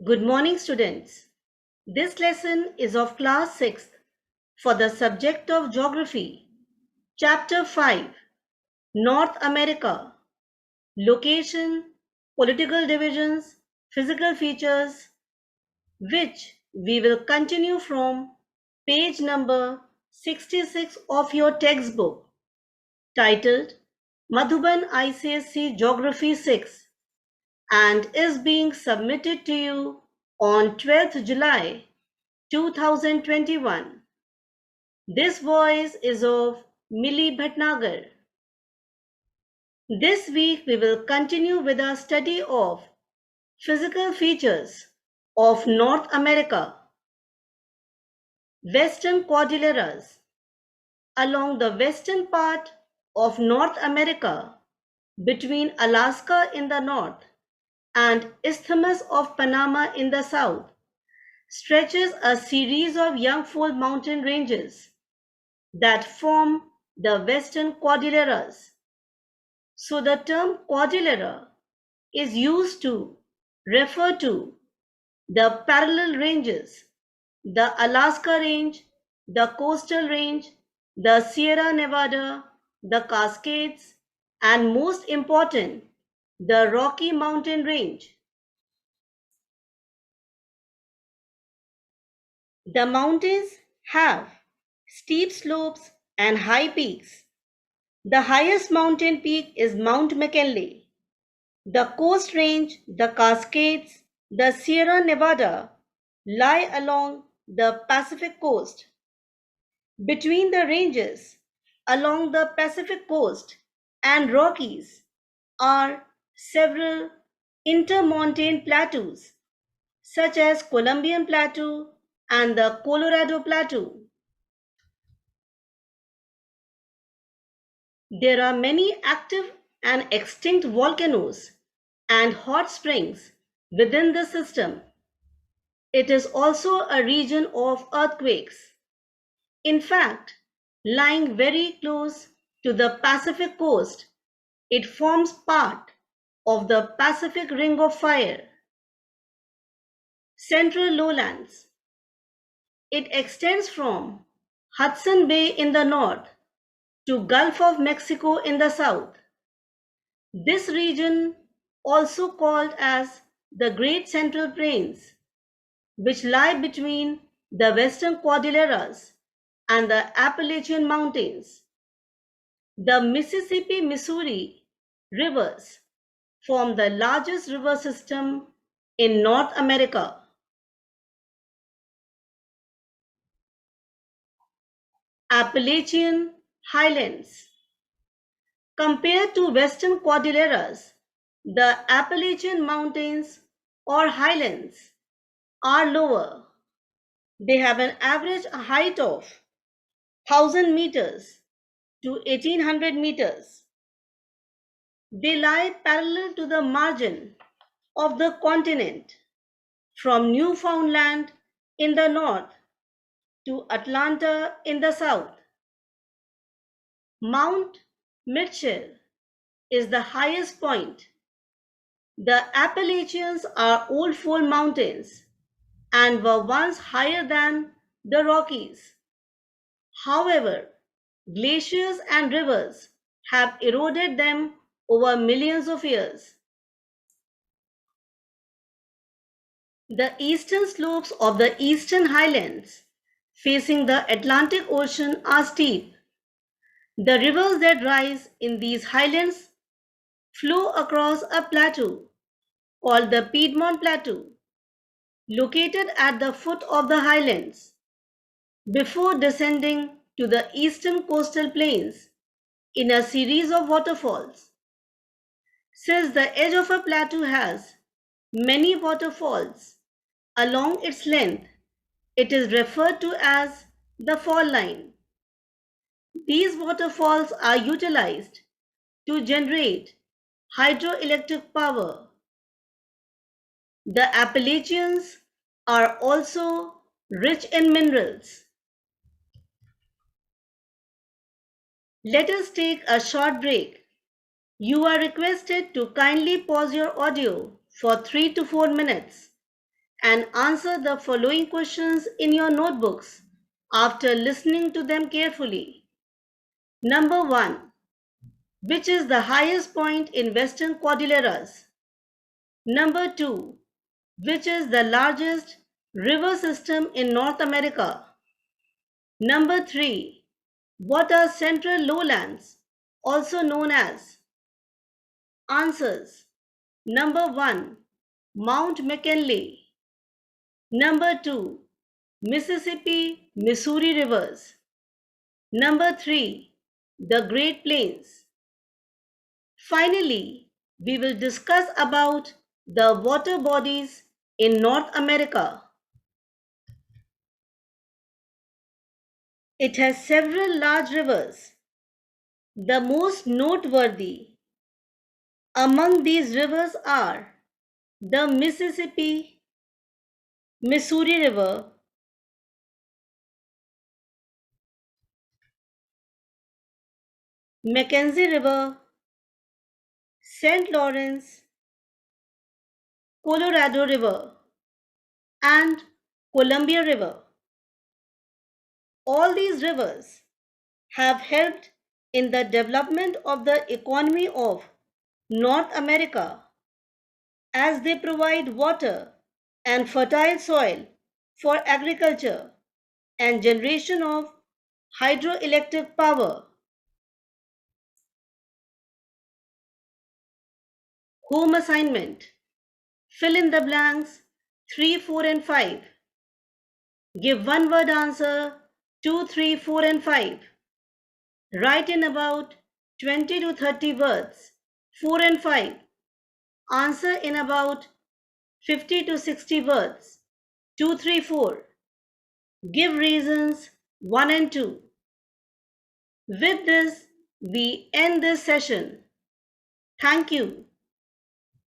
Good morning, students. This lesson is of class 6th for the subject of Geography, Chapter 5, North America, Location, Political Divisions, Physical Features, which we will continue from page number 66 of your textbook, titled Madhuban ICSC Geography 6, and is being submitted to you on 12th July 2021. This voice is of Millie Bhatnagar. This week we will continue with our study of physical features of North America. Western Cordilleras. Along the western part of North America, between Alaska in the north and Isthmus of Panama in the south, stretches a series of young-fold mountain ranges that form the Western Cordilleras. So the term Cordillera is used to refer to the parallel ranges, the Alaska Range, the Coastal Range, the Sierra Nevada, the Cascades, and most important, the Rocky Mountain Range. The mountains have steep slopes and high peaks. The highest mountain peak is Mount McKinley. The Coast Range, the Cascades, the Sierra Nevada lie along the Pacific coast. Between the ranges, along the Pacific coast and Rockies, are several intermontane plateaus, such as Columbian Plateau and the Colorado Plateau. There are many active and extinct volcanoes and hot springs within the system. It is also a region of earthquakes. In fact, lying very close to the Pacific coast, it forms part of the Pacific Ring of Fire. Central Lowlands. It extends from Hudson Bay in the north to Gulf of Mexico in the south. This region, also called as the Great Central Plains, which lie between the Western Cordilleras and the Appalachian Mountains. The Mississippi-Missouri rivers form the largest river system in North America. Appalachian Highlands. Compared to Western Cordilleras, the Appalachian Mountains or Highlands are lower. They have an average height of 1,000 meters to 1,800 meters. They lie parallel to the margin of the continent from Newfoundland in the north to Atlanta in the south. Mount Mitchell is the highest point. The Appalachians are old fold mountains and were once higher than the Rockies. However, glaciers and rivers have eroded them over millions of years. The eastern slopes of the eastern highlands facing the Atlantic Ocean are steep. The rivers that rise in these highlands flow across a plateau called the Piedmont Plateau, located at the foot of the highlands, before descending to the eastern coastal plains in a series of waterfalls. Since the edge of a plateau has many waterfalls along its length, it is referred to as the fall line. These waterfalls are utilized to generate hydroelectric power. The Appalachians are also rich in minerals. Let us take a short break. You are requested to kindly pause your audio for 3 to 4 minutes and answer the following questions in your notebooks after listening to them carefully. Number 1. Which is the highest point in Western Cordilleras? Number 2. Which is the largest river system in North America? Number 3. What are central lowlands, also known as? Answers. Number 1. Mount McKinley. Number 2. Mississippi, Missouri rivers. Number 3. The Great Plains. Finally, we will discuss about the water bodies in North America. It has several large rivers. The most noteworthy among these rivers are the Mississippi, Missouri River, Mackenzie River, St. Lawrence, Colorado River, and Columbia River. All these rivers have helped in the development of the economy of North America as they provide water and fertile soil for agriculture and generation of hydroelectric power. Home assignment. Fill in the blanks 3, 4 and 5. Give one word answer 2, 3, 4 and 5. Write in about 20 to 30 words 4 and 5. Answer in about 50 to 60 words 2, 3, 4. Give reasons 1 and 2. With this, we end this session. Thank you.